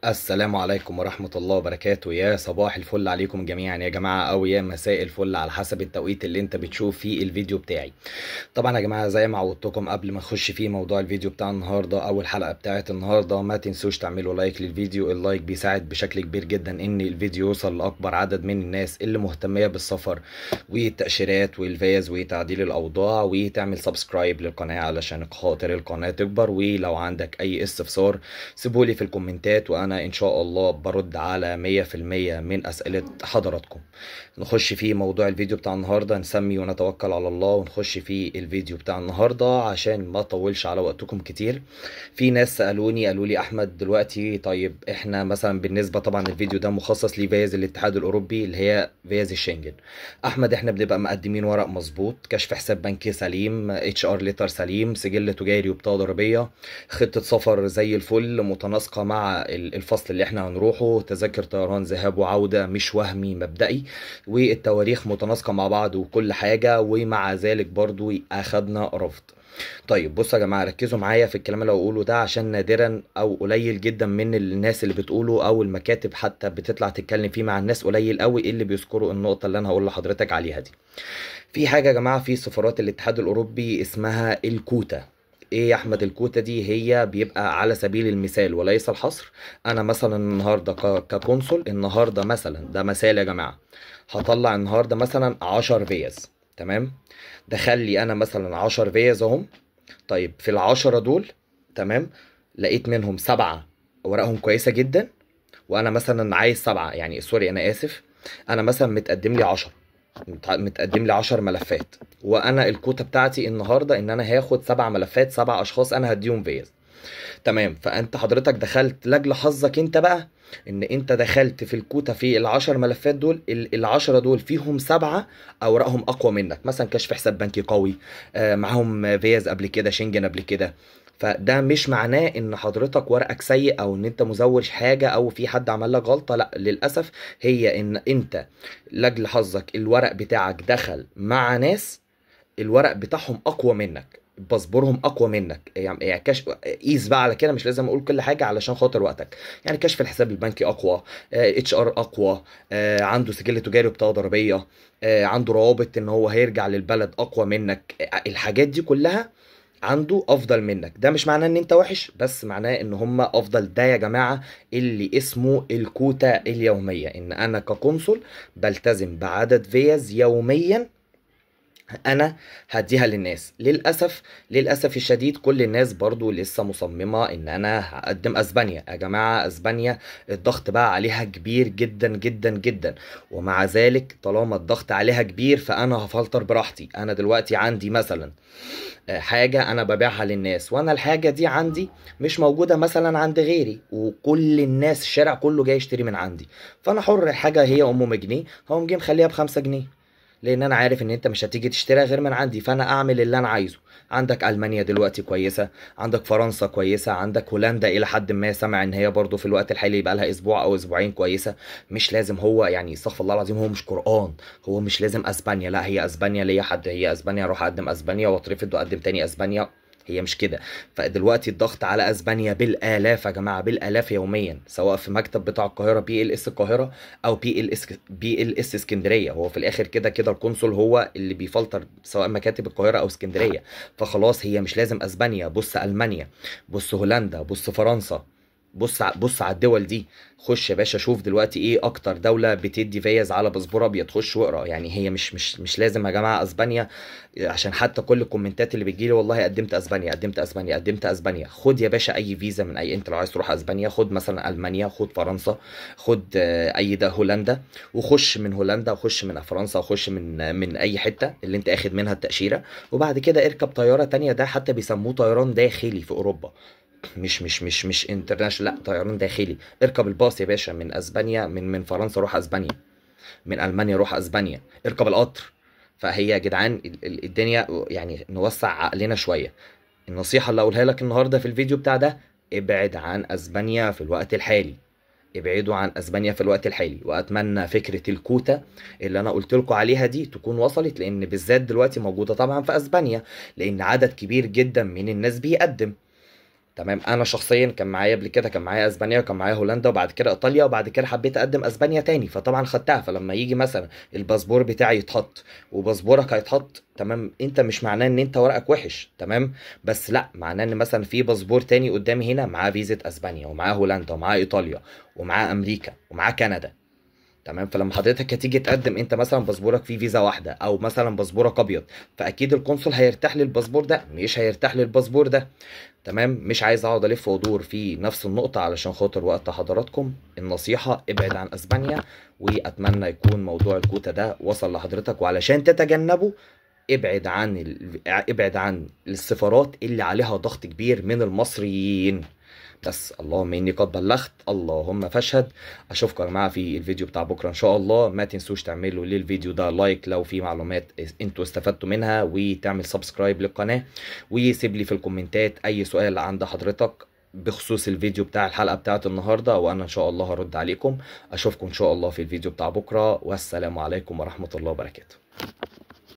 السلام عليكم ورحمة الله وبركاته. يا صباح الفل عليكم جميعا يا جماعة، أو يا مساء الفل على حسب التوقيت اللي انت بتشوف فيه الفيديو بتاعي. طبعا يا جماعة زي ما عودتكم قبل ما نخش فيه موضوع الفيديو بتاع النهاردة أو الحلقة بتاعت النهاردة، ما تنسوش تعملوا لايك للفيديو. اللايك بيساعد بشكل كبير جدا إن الفيديو يوصل لأكبر عدد من الناس اللي مهتمية بالسفر والتأشيرات والفيز وتعديل الأوضاع، وتعمل سبسكرايب للقناة علشان خاطر القناة تكبر. ولو عندك أي استفسار سيبولي في الكومنتات وأنا إن شاء الله برد على 100% من أسئلة حضراتكم. نخش في موضوع الفيديو بتاع النهاردة، نسمي ونتوكل على الله ونخش في الفيديو بتاع النهاردة عشان ما اطولش على وقتكم كتير. في ناس قالوا لي احمد دلوقتي، طيب احنا مثلا بالنسبة طبعا الفيديو ده مخصص لفيز الاتحاد الاوروبي اللي هي فيز الشنجن. احمد احنا بنبقى مقدمين ورق مظبوط، كشف حساب بنكي سليم، اتش ار ليتر سليم، سجل تجاري وبطاقة ضريبية، خطة سفر زي الفل متناسقة مع الفصل اللي احنا هنروحه، تذاكر طيران ذهاب وعودة مش وهمي مبدئي، والتواريخ متناسقة مع بعض وكل حاجة، ومع ذلك برضو أخدنا رفض. طيب بصوا يا جماعة، ركزوا معايا في الكلام اللي هقوله ده عشان نادرا أو قليل جدا من الناس اللي بتقوله أو المكاتب حتى بتطلع تتكلم فيه مع الناس، قليل قوي اللي بيذكروا النقطة اللي أنا هقول لحضرتك عليها دي. في حاجة يا جماعة في سفارات الاتحاد الأوروبي اسمها الكوتا. ايه يا احمد الكوتا دي؟ هي بيبقى على سبيل المثال وليس الحصر. انا مثلا النهارده كقنصل النهارده مثلا، ده مثال يا جماعه، هطلع النهارده مثلا 10 فيز. تمام، دخل لي انا مثلا 10 فيز اهم. طيب في العشرة دول، تمام، لقيت منهم 7 ورقهم كويسه جدا، وانا مثلا عايز 7، يعني سوري انا اسف، انا مثلا متقدم لي 10، متقدم لي 10 ملفات، وانا الكوتا بتاعتي النهارده ان انا هاخد 7 ملفات، 7 اشخاص انا هديهم فيز. تمام، فانت حضرتك دخلت لاجل حظك انت بقى، ان انت دخلت في الكوتا في العشر ملفات دول، العشرة دول فيهم 7 اوراقهم اقوى منك، مثلا كشف حساب بنكي قوي، معاهم فيز قبل كده، شنجن قبل كده. فده مش معناه ان حضرتك ورقك سيء او ان انت مزور حاجه او في حد عمل لك غلطه، لا للاسف. هي ان انت لاجل حظك الورق بتاعك دخل مع ناس الورق بتاعهم اقوى منك، باسبورهم اقوى منك، يعني كشف، قيس بقى على كده، مش لازم اقول كل حاجه علشان خاطر وقتك. يعني كشف الحساب البنكي اقوى، اتش ار اقوى، عنده سجل تجاري بطاقه ضريبيه، عنده روابط ان هو هيرجع للبلد اقوى منك، الحاجات دي كلها عنده افضل منك. ده مش معناه ان انت وحش، بس معناه ان هم افضل. ده يا جماعه اللي اسمه الكوتا اليوميه، ان انا كقنصل بلتزم بعدد فيز يوميا انا هديها للناس. للاسف الشديد كل الناس برضو لسه مصممة ان انا هقدم اسبانيا. يا جماعة اسبانيا الضغط بقى عليها كبير جدا جدا جدا، ومع ذلك طالما الضغط عليها كبير فانا هفلتر براحتي. انا دلوقتي عندي مثلا حاجة انا ببيعها للناس، وانا الحاجة دي عندي مش موجودة مثلا عند غيري، وكل الناس الشارع كله جاي يشتري من عندي، فانا حر. الحاجة هي جنيه، هقوم جاي مخليها ب5 جنيه، لان انا عارف ان انت مش هتيجي تشتريها غير من عندي، فانا اعمل اللي انا عايزه. عندك المانيا دلوقتي كويسه، عندك فرنسا كويسه، عندك هولندا الى حد ما سامع ان هي برضو في الوقت الحالي يبقى لها اسبوع او اسبوعين كويسه. مش لازم هو يعني استغفر الله العظيم، هو مش قران، هو مش لازم اسبانيا، لا هي اسبانيا ليا حد، هي اسبانيا اروح اقدم اسبانيا واترفض واقدم تاني اسبانيا، هي مش كده. فدلوقتي الضغط على اسبانيا بالالاف يا جماعه، بالالاف يوميا، سواء في مكتب بتاع القاهره بي ال اس القاهره او بي ال اس اسكندريه. هو في الاخر كده كده القنصل هو اللي بيفلتر سواء مكاتب القاهره او اسكندريه. فخلاص هي مش لازم اسبانيا، بص المانيا، بص هولندا، بص فرنسا، بص على الدول دي. خش يا باشا شوف دلوقتي ايه اكتر دولة بتدي فيز على باسبور ابيض، خش واقرا. يعني هي مش لازم يا جماعة اسبانيا، عشان حتى كل الكومنتات اللي بتجيلي والله قدمت اسبانيا، قدمت اسبانيا، قدمت اسبانيا. خد يا باشا اي فيزا من اي، انت لو عايز تروح اسبانيا خد مثلا المانيا، خد فرنسا، خد اي ده هولندا، وخش من هولندا وخش من فرنسا وخش من اي حتة اللي انت اخد منها التأشيرة، وبعد كده اركب طيارة تانية. ده حتى بيسموه طيران داخلي في اوروبا، مش انترناشونال، لا طيران داخلي. اركب الباص يا باشا من اسبانيا، من فرنسا روح اسبانيا، من المانيا روح اسبانيا، اركب القطر. فهي يا جدعان الدنيا يعني نوسع عقلنا شويه. النصيحه اللي اقولها لك النهارده في الفيديو بتاع ده، ابعد عن اسبانيا في الوقت الحالي، ابعدوا عن اسبانيا في الوقت الحالي. واتمنى فكره الكوتا اللي انا قلت لكم عليها دي تكون وصلت، لان بالذات دلوقتي موجوده طبعا في اسبانيا، لان عدد كبير جدا من الناس بيقدم. تمام. انا شخصيا كان معايا قبل كده، كان معايا اسبانيا وكان معايا هولندا وبعد كده ايطاليا، وبعد كده حبيت اقدم اسبانيا تاني فطبعا خدتها. فلما يجي مثلا الباسبور بتاعي يتحط وباسبورك هيتحط، تمام، انت مش معناه ان انت ورقك وحش، تمام، بس لا، معناه ان مثلا في باسبور تاني قدامي هنا معاه فيزا اسبانيا ومعاه هولندا ومعاه ايطاليا ومعاه امريكا ومعاه كندا، تمام. فلما حضرتك هتيجي تقدم انت مثلا باسبورك فيه فيزا واحده او مثلا باسبورك ابيض، فاكيد القنصل هيرتاح للباسبور ده مش هيرتاح للباسبور ده، تمام. مش عايز اقعد الف وادور في نفس النقطه علشان خاطر وقت حضراتكم. النصيحه ابعد عن اسبانيا، واتمنى يكون موضوع الكوتا ده وصل لحضرتك. وعلشان تتجنبه ابعد عن السفارات اللي عليها ضغط كبير من المصريين. بس اللهم اني قد بلغت، اللهم فاشهد. اشوفكم يا جماعه في الفيديو بتاع بكره ان شاء الله. ما تنسوش تعملوا للفيديو ده لايك لو في معلومات انتوا استفدتوا منها، وتعمل سبسكرايب للقناه، ويسيب لي في الكومنتات اي سؤال عند حضرتك بخصوص الفيديو بتاع الحلقه بتاعت النهارده، وانا ان شاء الله هرد عليكم. اشوفكم ان شاء الله في الفيديو بتاع بكره، والسلام عليكم ورحمه الله وبركاته.